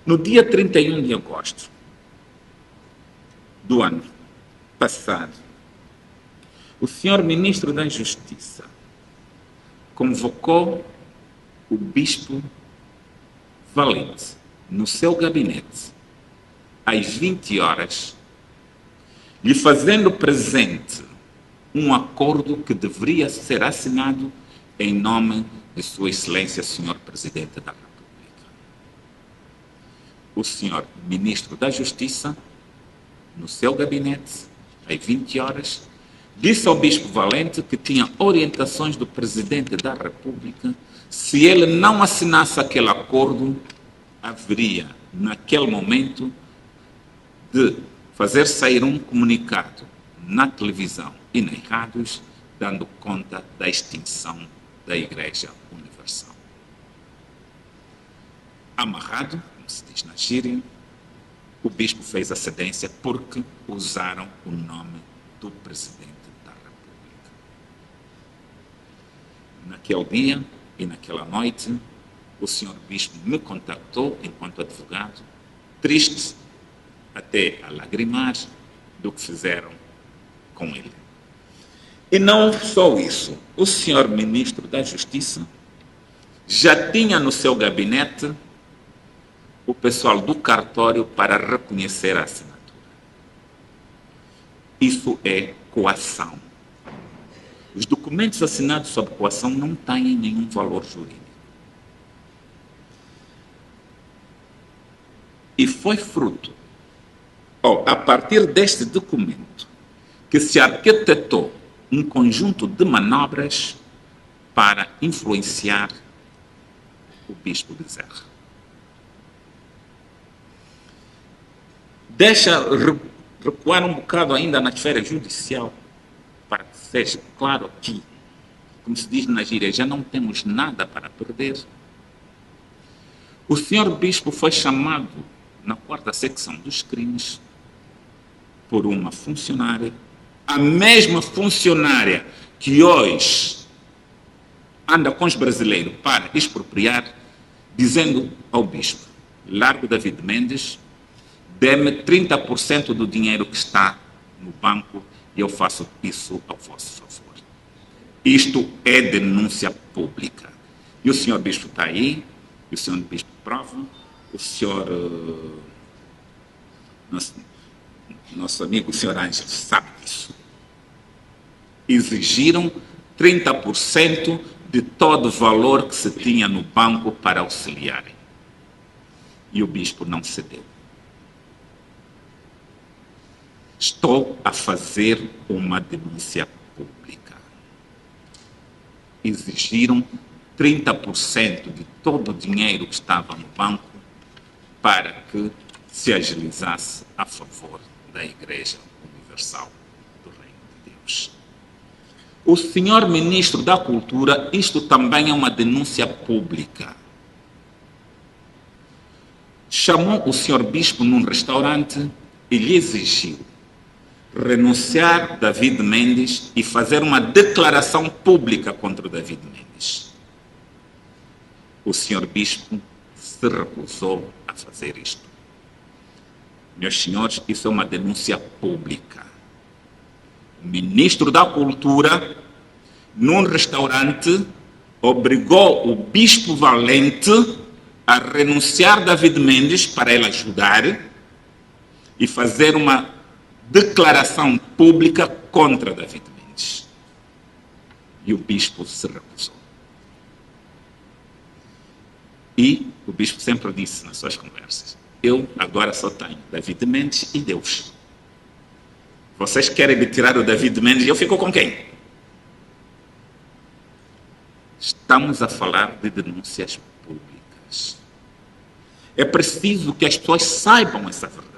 No dia 31 de agosto do ano passado, o senhor Ministro da Justiça convocou o Bispo Valente no seu gabinete às 20 horas, lhe fazendo presente um acordo que deveria ser assinado em nome de Sua Excelência, Senhor Presidente da República. O senhor Ministro da Justiça, no seu gabinete, às 20 horas, disse ao Bispo Valente que tinha orientações do Presidente da República. Se ele não assinasse aquele acordo, haveria, naquele momento, de fazer sair um comunicado na televisão e nas rádios, dando conta da extinção da Igreja Universal. Amarrado, como se diz na gíria, o bispo fez a cedência porque usaram o nome do Presidente da República. Naquele dia e naquela noite, o senhor bispo me contactou enquanto advogado, triste, até a lagrimar, do que fizeram com ele. E não só isso, o senhor Ministro da Justiça já tinha no seu gabinete o pessoal do cartório para reconhecer a assinatura. Isso é coação. Os documentos assinados sob coação não têm nenhum valor jurídico. E foi fruto, a partir deste documento, que se arquitetou um conjunto de manobras para influenciar o Bispo Bezerra. Deixa recuar um bocado ainda na esfera judicial, para que seja claro aqui, como se diz na gíria, já não temos nada para perder. O senhor Bispo foi chamado na 4ª secção dos crimes por uma funcionária, a mesma funcionária que hoje anda com os brasileiros para expropriar, dizendo ao bispo: Largo David Mendes, dê-me 30% do dinheiro que está no banco e eu faço isso ao vosso favor. Isto é denúncia pública. E o senhor bispo está aí, e o senhor bispo prova, o senhor... Nosso amigo, o senhor Ângelo, sabe disso. Exigiram 30% de todo o valor que se tinha no banco para auxiliarem. E o bispo não cedeu. Estou a fazer uma denúncia pública. Exigiram 30% de todo o dinheiro que estava no banco para que se agilizasse a favor da Igreja Universal do Reino de Deus. O senhor Ministro da Cultura, isto também é uma denúncia pública. Chamou o senhor Bispo num restaurante e lhe exigiu renunciar David Mendes e fazer uma declaração pública contra o David Mendes. O senhor Bispo se recusou a fazer isto. Meus senhores, isso é uma denúncia pública. O Ministro da Cultura, num restaurante, obrigou o Bispo Valente a renunciar David Mendes para ele ajudar e fazer uma declaração pública contra David Mendes. E o Bispo se recusou. E o Bispo sempre disse nas suas conversas: eu agora só tenho David Mendes e Deus. Vocês querem me tirar o David Mendes e eu fico com quem? Estamos a falar de denúncias públicas. É preciso que as pessoas saibam essa verdade.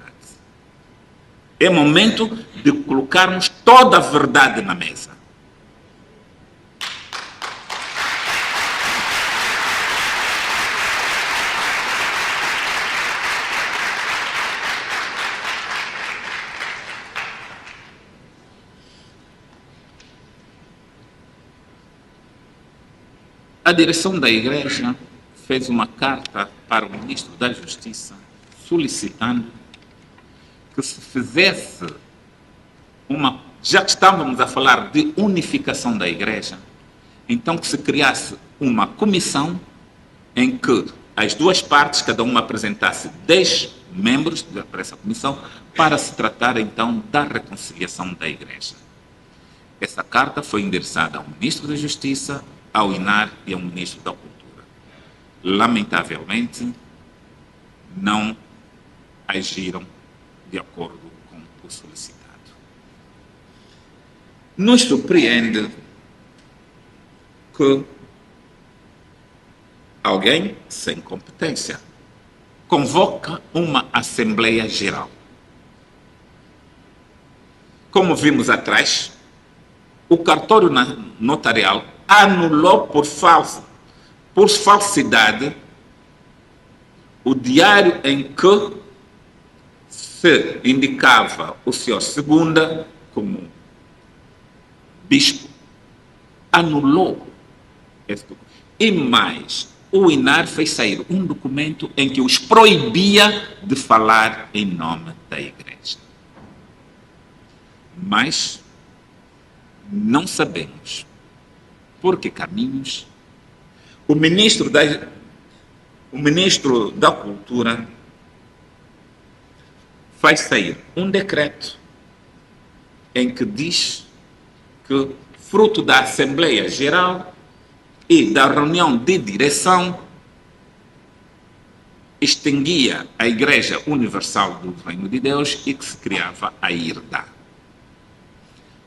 É momento de colocarmos toda a verdade na mesa. A direção da Igreja fez uma carta para o Ministro da Justiça solicitando que se fizesse já que estávamos a falar de unificação da igreja, então que se criasse uma comissão em que as duas partes, cada uma apresentasse 10 membros para essa comissão, para se tratar então da reconciliação da igreja. Essa carta foi endereçada ao Ministro da Justiça, ao INAR e ao Ministro da Cultura. Lamentavelmente, não agiram de acordo com o solicitado. Nos surpreende que alguém sem competência convoca uma Assembleia Geral. Como vimos atrás, o cartório notarial anulou por falsidade o diário em que se indicava o senhor Segunda como bispo. Anulou esse documento. E mais, o INAR fez sair um documento em que os proibia de falar em nome da igreja. Mas não sabemos por que caminhos o ministro da Cultura faz sair um decreto em que diz que, fruto da Assembleia Geral e da reunião de direção, extinguia a Igreja Universal do Reino de Deus e que se criava a IRDA.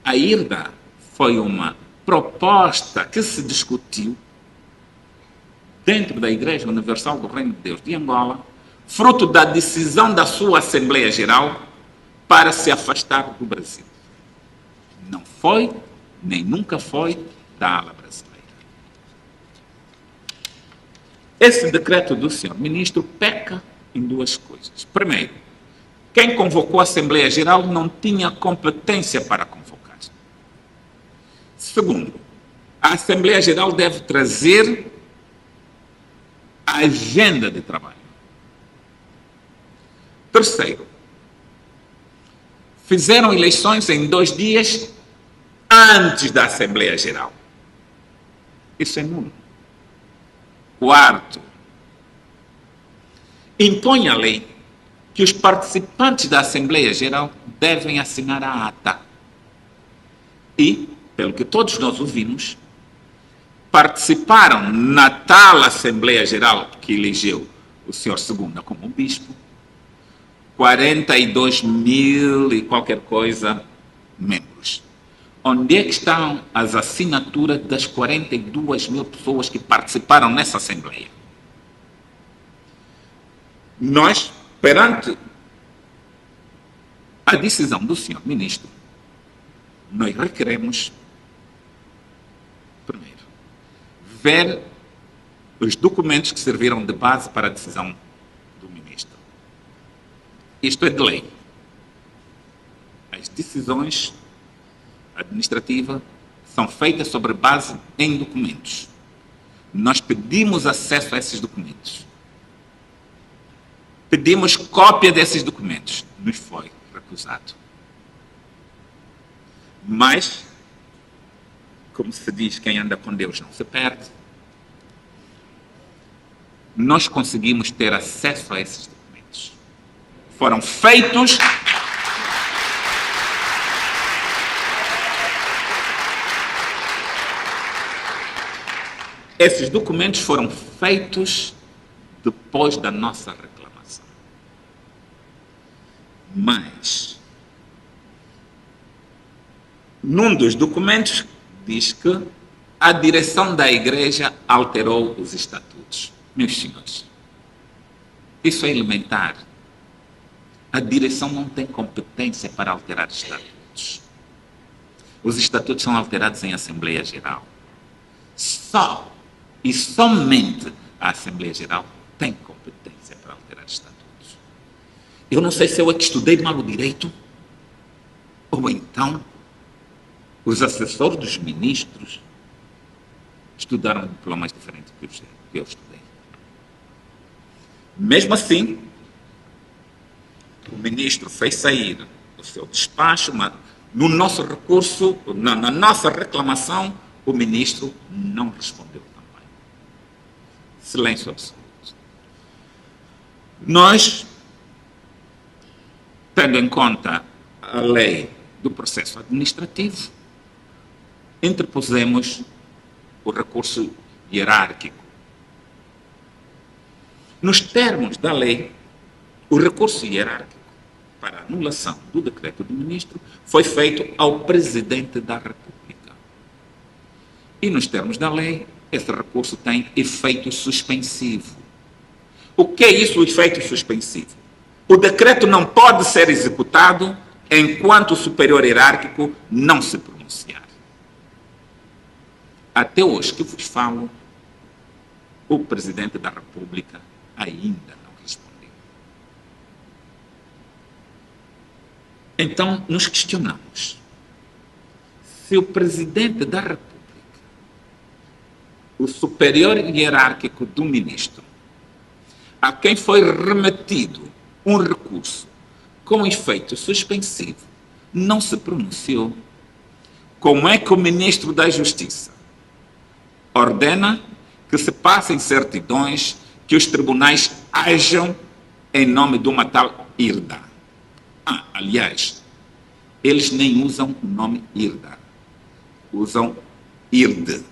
A IRDA foi uma proposta que se discutiu dentro da Igreja Universal do Reino de Deus de Angola, fruto da decisão da sua Assembleia Geral para se afastar do Brasil. Não foi, nem nunca foi, da ala brasileira. Esse decreto do senhor ministro peca em duas coisas. Primeiro, quem convocou a Assembleia Geral não tinha competência para convocar. Segundo, a Assembleia Geral deve trazer a agenda de trabalho. Terceiro, fizeram eleições em 2 dias antes da Assembleia Geral. Isso é nulo. Quarto, impõe a lei que os participantes da Assembleia Geral devem assinar a ata. E, pelo que todos nós ouvimos, participaram na tal Assembleia Geral que elegeu o senhor Segunda como bispo, 42 mil e qualquer coisa membros. Onde é que estão as assinaturas das 42 mil pessoas que participaram nessa Assembleia? Nós, perante a decisão do senhor ministro, nós requeremos, primeiro, ver os documentos que serviram de base para a decisão do ministro. Isto é de lei. As decisões administrativas são feitas sobre base em documentos. Nós pedimos acesso a esses documentos. Pedimos cópia desses documentos. Nos foi recusado. Mas, como se diz, quem anda com Deus não se perde. Nós conseguimos ter acesso a esses documentos. Foram feitos esses documentos foram feitos depois da nossa reclamação. Mas, num dos documentos diz que a direção da igreja alterou os estatutos. Meus senhores, isso é elementar. A direção não tem competência para alterar estatutos. Os estatutos são alterados em Assembleia Geral. Só e somente a Assembleia Geral tem competência para alterar estatutos. Eu não sei se eu é que estudei mal o direito, ou então os assessores dos ministros estudaram diplomas diferentes que eu estudei. Mesmo assim, ministro fez sair do seu despacho, mas no nosso recurso, na nossa reclamação, o ministro não respondeu também. Silêncio absoluto. Nós, tendo em conta a lei do processo administrativo, interpusemos o recurso hierárquico. Nos termos da lei, o recurso hierárquico para anulação do decreto do ministro foi feito ao Presidente da República. E nos termos da lei, esse recurso tem efeito suspensivo. O que é isso, o efeito suspensivo? O decreto não pode ser executado enquanto o superior hierárquico não se pronunciar. Até hoje que vos falo, o Presidente da República ainda não respondeu. Então, nos questionamos se o Presidente da República, o superior hierárquico do ministro, a quem foi remetido um recurso com efeito suspensivo, não se pronunciou, como é que o ministro da Justiça ordena que se passem certidões que os tribunais ajam em nome de uma tal IRDA? Aliás, eles nem usam o nome IRDA, usam IRD.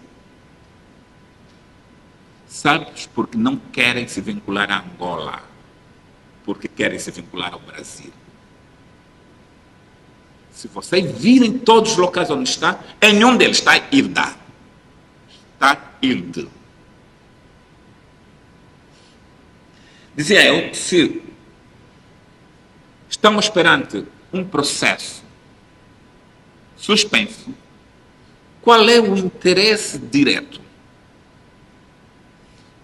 Sabes? Porque não querem se vincular a Angola, porque querem se vincular ao Brasil. Se vocês virem todos os locais onde está, em nenhum deles está IRDA. Está IRD. Dizia eu, se estamos perante um processo suspenso, qual é o interesse direto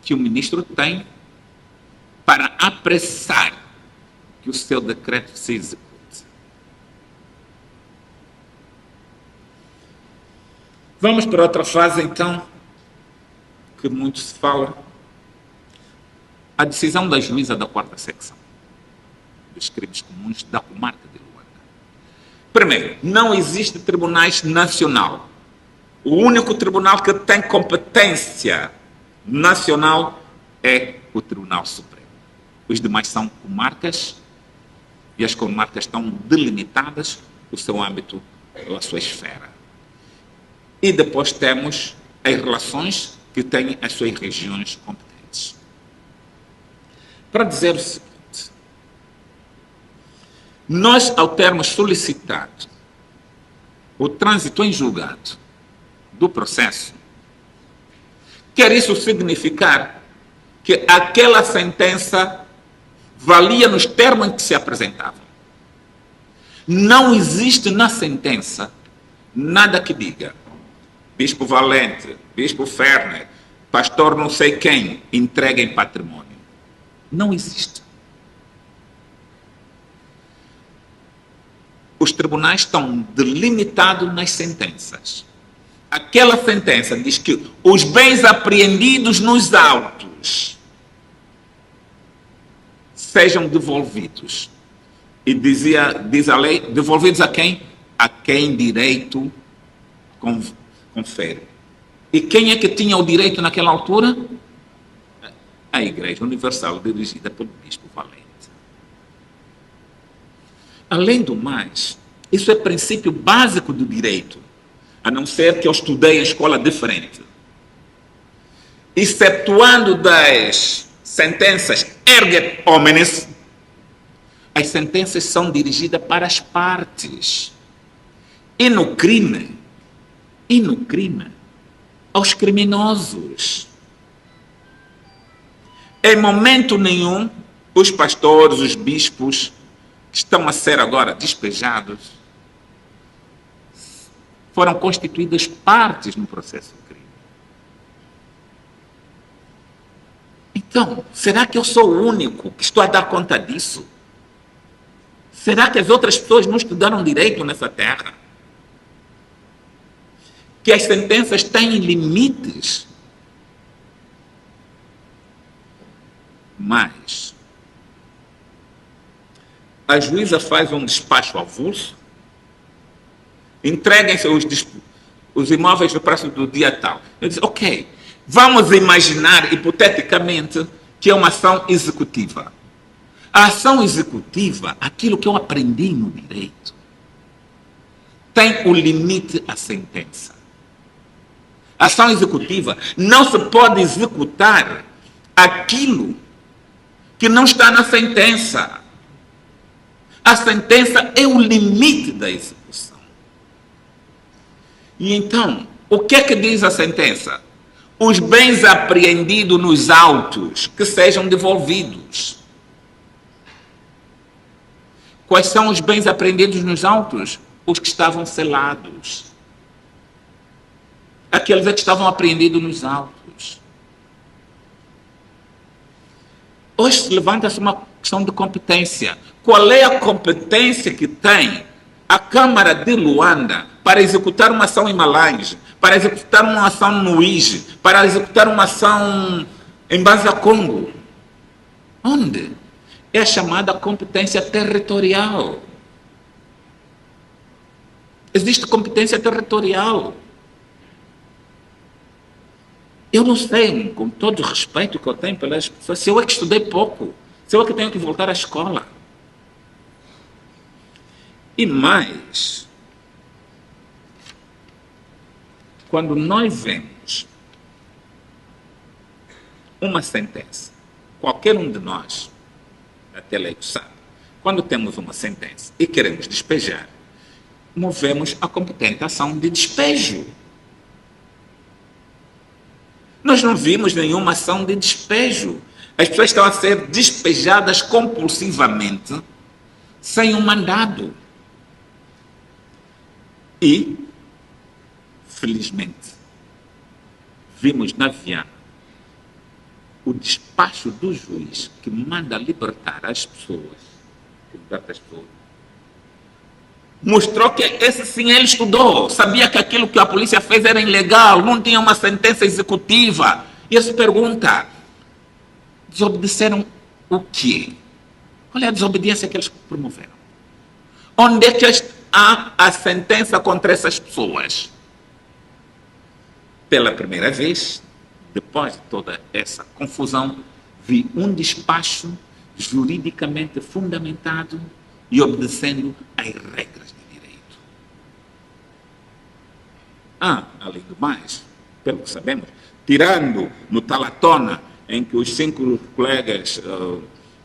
que o ministro tem para apressar que o seu decreto se execute? Vamos para outra fase, então, que muito se fala. A decisão da juíza da 4ª secção dos crimes comuns da comarca de Luanda. Primeiro, não existe tribunais nacional. O único tribunal que tem competência nacional é o Tribunal Supremo. Os demais são comarcas, e as comarcas estão delimitadas o seu âmbito, a sua esfera. E depois temos as relações que têm as suas regiões competentes. Para dizer o seguinte, nós, ao termos solicitado o trânsito em julgado do processo, quer isso significar que aquela sentença valia nos termos em que se apresentava. Não existe na sentença nada que diga Bispo Valente, Bispo Ferner, pastor não sei quem, entreguem patrimônio. Não existe. Os tribunais estão delimitados nas sentenças. Aquela sentença diz que os bens apreendidos nos autos sejam devolvidos. E diz a lei, devolvidos a quem? A quem direito confere. E quem é que tinha o direito naquela altura? A Igreja Universal, dirigida pelo Bispo Valente. Além do mais, isso é princípio básico do direito, a não ser que eu estudei em escola diferente. Excetuando das sentenças erga omnes, as sentenças são dirigidas para as partes. E no crime, aos criminosos. Em momento nenhum, os pastores, os bispos, que estão a ser agora despejados, foram constituídas partes no processo do crime. Então, será que eu sou o único que estou a dar conta disso? Será que as outras pessoas não estudaram direito nessa terra? Que as sentenças têm limites? Mas a juíza faz um despacho avulso, entreguem-se os imóveis no prazo do dia tal. Eu disse, ok, vamos imaginar, hipoteticamente, que é uma ação executiva. A ação executiva, aquilo que eu aprendi no direito, tem o limite à sentença. A ação executiva não se pode executar aquilo que não está na sentença. A sentença é o limite da execução. E então, o que é que diz a sentença? Os bens apreendidos nos autos que sejam devolvidos. Quais são os bens apreendidos nos autos? Os que estavam selados. Aqueles que estavam apreendidos nos autos. Hoje se levanta-se uma questão de competência. Qual é a competência que tem a Câmara de Luanda para executar uma ação em Malange, para executar uma ação no IGE, para executar uma ação em Baza Congo? Onde? É a chamada competência territorial. Existe competência territorial. Eu não sei, com todo o respeito que eu tenho pelas pessoas, se eu é que estudei pouco, se eu é que tenho que voltar à escola. E mais, quando nós vemos uma sentença, qualquer um de nós, até leigo sabe, quando temos uma sentença e queremos despejar, movemos a competente ação de despejo. Nós não vimos nenhuma ação de despejo. As pessoas estão a ser despejadas compulsivamente, sem um mandado. E, felizmente, vimos na Viana o despacho do juiz que manda libertar as pessoas, mostrou que esse sim ele estudou, sabia que aquilo que a polícia fez era ilegal, não tinha uma sentença executiva. E ele se pergunta, desobedeceram o quê? Qual é a desobediência que eles promoveram? Onde é que há a sentença contra essas pessoas? Pela primeira vez, depois de toda essa confusão, vi um despacho juridicamente fundamentado e obedecendo às regras de direito. Além do mais, pelo que sabemos, tirando no Talatona, em que os 5 colegas,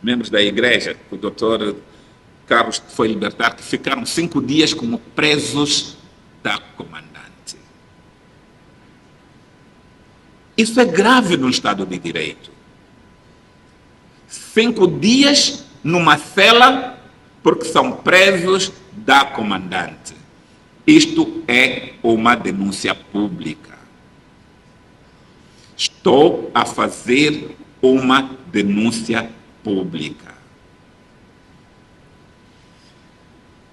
membros da igreja, o doutor Carlos foi libertado, que ficaram 5 dias como presos da comandante. Isso é grave no Estado de Direito. 5 dias numa cela porque são presos da comandante. Isto é uma denúncia pública. Estou a fazer uma denúncia pública.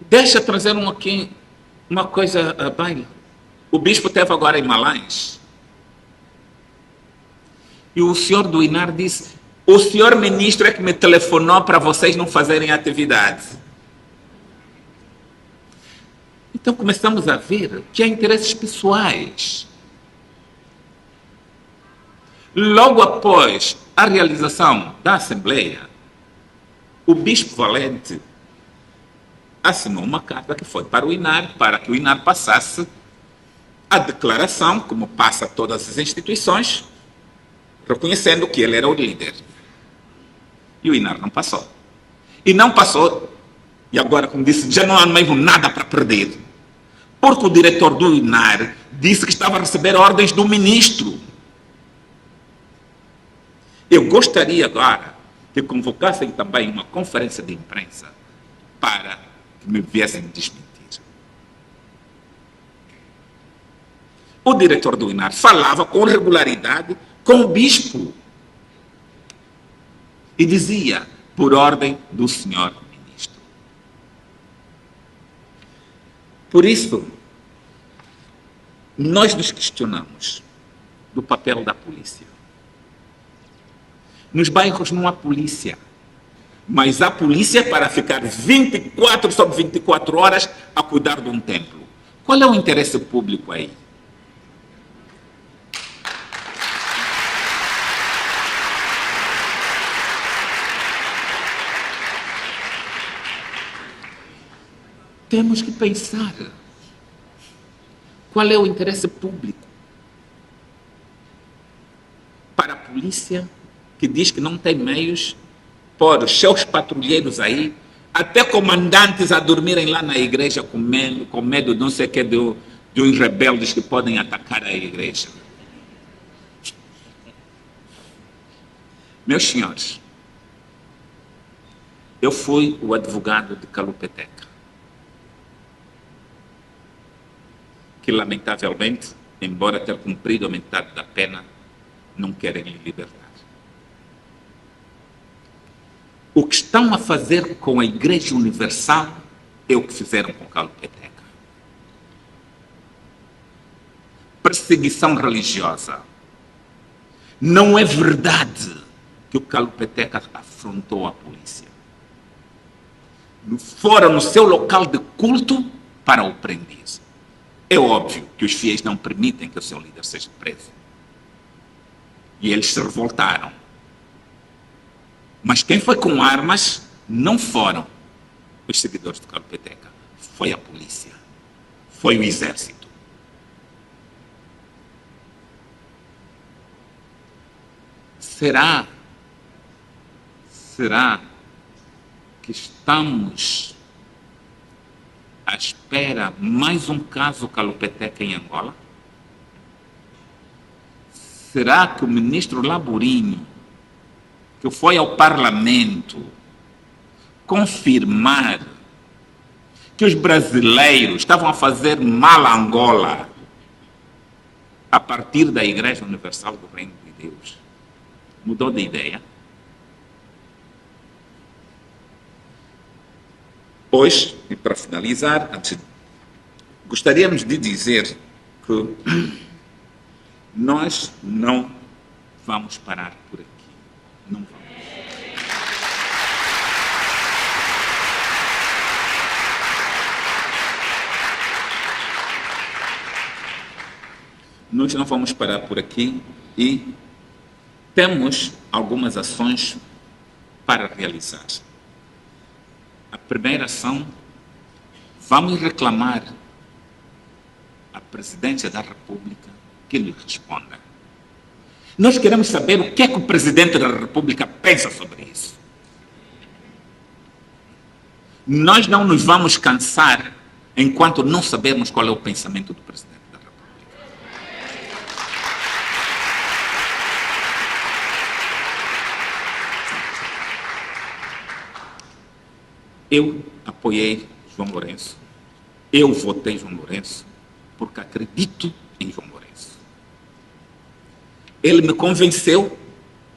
Deixa eu trazer uma coisa a baile. O bispo esteve agora em Malange. E o senhor do INAR disse, o senhor ministro é que me telefonou para vocês não fazerem atividade. Então começamos a ver que há interesses pessoais. Logo após a realização da Assembleia, o Bispo Valente assinou uma carta que foi para o INAR, para que o INAR passasse a declaração, como passa todas as instituições, reconhecendo que ele era o líder. E o INAR não passou. E não passou, e agora, como disse, já não há mesmo nada para perder. Porque o diretor do INAR disse que estava a receber ordens do ministro. Eu gostaria agora que convocassem também uma conferência de imprensa para que me viessem desmentir. O diretor do INAR falava com regularidade com o bispo e dizia, por ordem do senhor ministro. Por isso, nós nos questionamos do papel da polícia. Nos bairros não há polícia. Mas a polícia para ficar 24 sobre 24 horas a cuidar de um templo. Qual é o interesse público aí? Temos que pensar. Qual é o interesse público? Para a polícia, que diz que não tem meios, pôr os seus patrulheiros aí, até comandantes a dormirem lá na igreja com medo de não sei o que, de uns rebeldes que podem atacar a igreja. Meus senhores, eu fui o advogado de Kalupeteca, que lamentavelmente, embora tenha cumprido a metade da pena, não querem lhe libertar. O que estão a fazer com a Igreja Universal é o que fizeram com Kalupeteca. Perseguição religiosa. Não é verdade que o Kalupeteca afrontou a polícia. Foram no seu local de culto para o prender. É óbvio que os fiéis não permitem que o seu líder seja preso. E eles se revoltaram. Mas quem foi com armas não foram os seguidores do Kalupeteca. Foi a polícia. Foi o exército. Será que estamos à espera mais um caso Kalupeteca em Angola? Será que o ministro Laburinho, que foi ao Parlamento confirmar que os brasileiros estavam a fazer mal a Angola a partir da Igreja Universal do Reino de Deus, mudou de ideia? Hoje, e para finalizar, gostaríamos de dizer que nós não vamos parar por aqui. Não vamos. Nós não vamos parar por aqui e temos algumas ações para realizar. A primeira ação, vamos reclamar à Presidência da República que lhe responda. Nós queremos saber o que é que o Presidente da República pensa sobre isso. Nós não nos vamos cansar enquanto não sabermos qual é o pensamento do Presidente da República. Eu apoiei João Lourenço. Eu votei João Lourenço porque acredito em João Lourenço. Ele me convenceu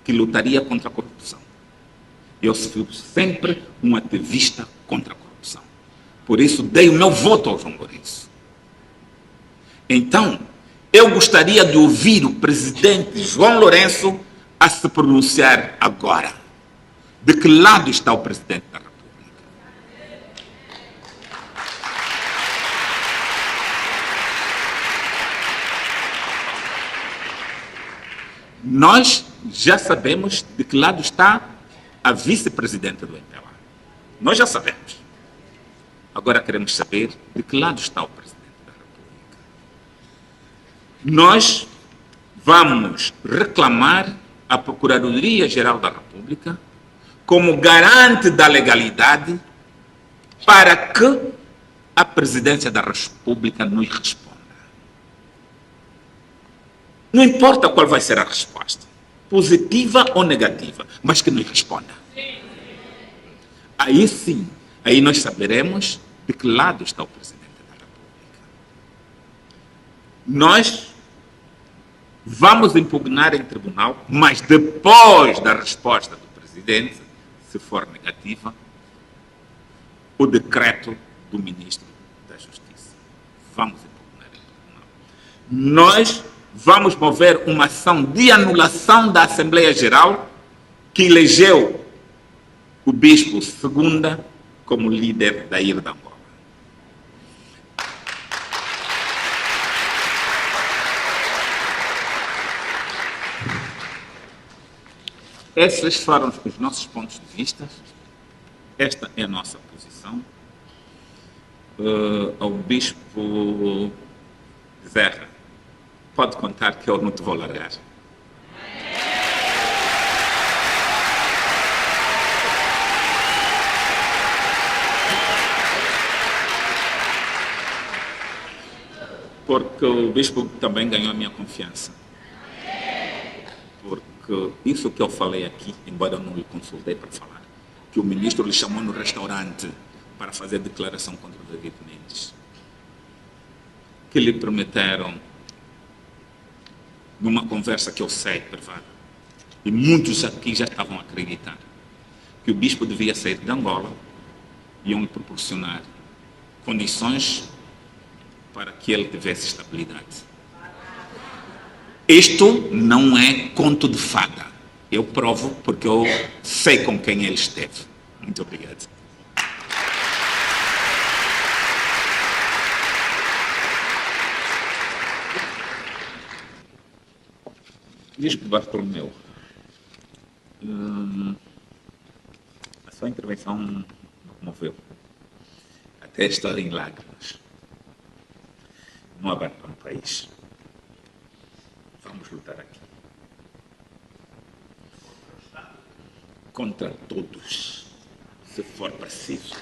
que lutaria contra a corrupção. Eu fui sempre um ativista contra a corrupção. Por isso, dei o meu voto ao João Lourenço. Então, eu gostaria de ouvir o presidente João Lourenço a se pronunciar agora. De que lado está o presidente da República? Nós já sabemos de que lado está a vice-presidenta do MPLA. Nós já sabemos. Agora queremos saber de que lado está o presidente da República. Nós vamos reclamar à Procuradoria-Geral da República como garante da legalidade para que a Presidência da República nos responda. Não importa qual vai ser a resposta, positiva ou negativa, mas que nos responda. Aí sim, aí nós saberemos de que lado está o Presidente da República. Nós vamos impugnar em tribunal, mas depois da resposta do Presidente, se for negativa, o decreto do Ministro da Justiça. Vamos impugnar em tribunal. Nós vamos mover uma ação de anulação da Assembleia Geral que elegeu o bispo Segunda como líder da Ilha de Angola. Esses foram os nossos pontos de vista. Esta é a nossa posição. Ao bispo Zerra, pode contar que eu não te vou largar. Porque o bispo também ganhou a minha confiança. Porque isso que eu falei aqui, embora eu não lhe consultei para falar, que o ministro lhe chamou no restaurante para fazer declaração contra o David Mendes, que lhe prometeram, numa conversa que eu sei, privada, e muitos aqui já estavam a acreditar, que o bispo devia sair de Angola e iam lhe proporcionar condições para que ele tivesse estabilidade. Isto não é conto de fada. Eu provo porque eu sei com quem ele esteve. Muito obrigado. Bispo Bartolomeu, a sua intervenção me comoveu. Até estou em lágrimas. Não abandone o país. Vamos lutar aqui. Contra todos, se for preciso.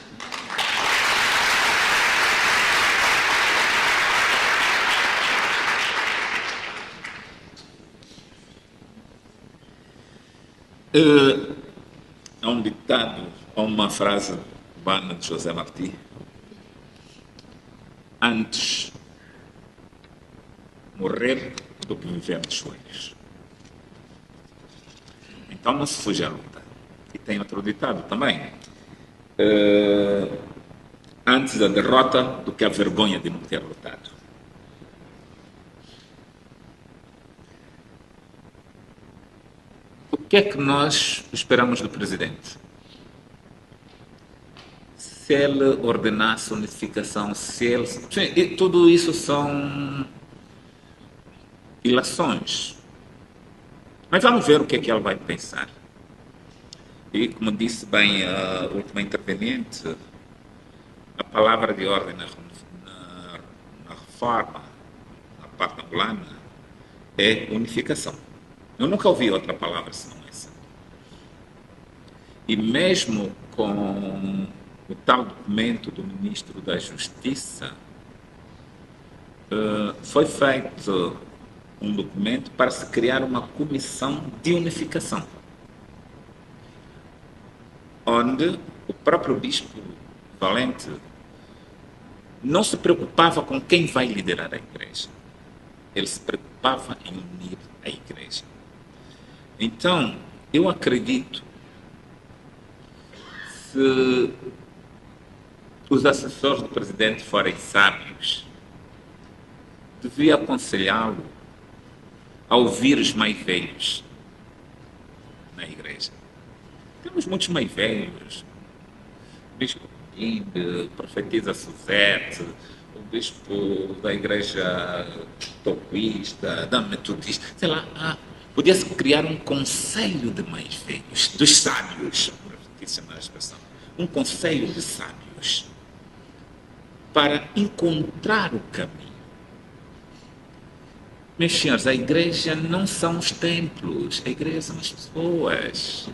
Há um ditado, há uma frase urbana de José Martí. Antes morrer do que viver de joelhos. Então não se fuja à luta. E tem outro ditado também. Antes a derrota do que a vergonha de não ter lutado. O que é que nós esperamos do presidente? Se ele ordenasse unificação, se ele... Sim, tudo isso são ilações. Mas vamos ver o que é que ele vai pensar. E, como disse bem a última interveniente, a palavra de ordem na reforma, na parte angolana, é unificação. Eu nunca ouvi outra palavra senão essa. E mesmo com o tal documento do Ministro da Justiça, foi feito um documento para se criar uma comissão de unificação, onde o próprio Bispo Valente não se preocupava com quem vai liderar a Igreja. Ele se preocupava em unir a Igreja. Então, eu acredito, se os assessores do presidente forem sábios, devia aconselhá-lo a ouvir os mais velhos na Igreja. Temos muitos mais velhos. O Bispo Guimbe, profetisa Suzete, o Bispo da Igreja Toquista, da Metodista, sei lá, podia-se criar um conselho de mais velhos, dos sábios, profetisa na expressão, um conselho de sábios, para encontrar o caminho. Meus senhores, a igreja não são os templos, a igreja são as pessoas.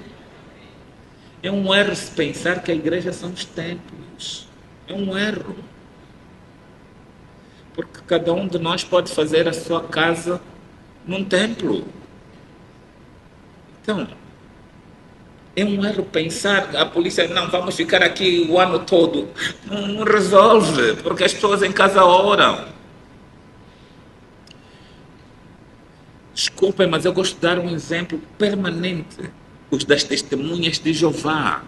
É um erro se pensar que a igreja são os templos. É um erro. Porque cada um de nós pode fazer a sua casa num templo. Então, é um erro pensar a polícia, não, vamos ficar aqui o ano todo. Não resolve, porque as pessoas em casa oram. Desculpem, mas eu gosto de dar um exemplo permanente. Os das testemunhas de Jeová.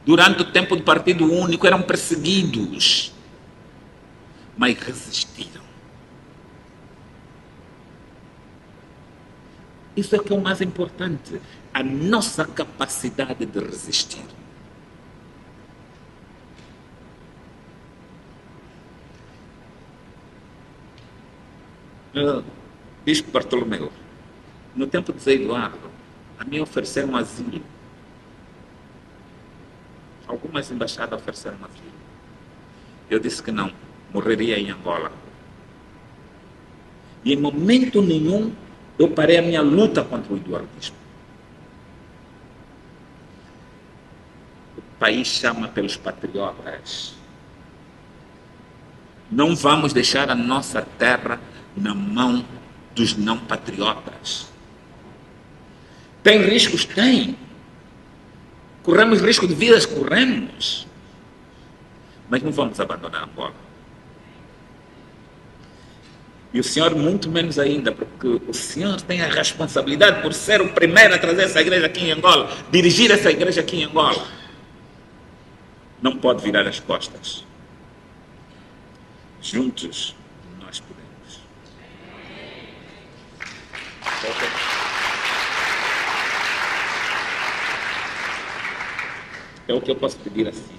Durante o tempo do Partido Único eram perseguidos, mas resistiram. Isso é que é o mais importante. A nossa capacidade de resistir. Bispo Bartolomeu, no tempo de Zé Eduardo, a mim ofereceram um asilo. Algumas embaixadas ofereceram um asilo. Eu disse que não, morreria em Angola. E em momento nenhum eu parei a minha luta contra o eduardismo. O país chama pelos patriotas. Não vamos deixar a nossa terra na mão dos não patriotas. Tem riscos? Tem. Corremos risco de vidas? Corremos. Mas não vamos abandonar Angola. E o senhor muito menos ainda, porque o senhor tem a responsabilidade por ser o primeiro a trazer essa igreja aqui em Angola, dirigir essa igreja aqui em Angola. Não pode virar as costas. Juntos nós podemos. É o que eu posso pedir assim.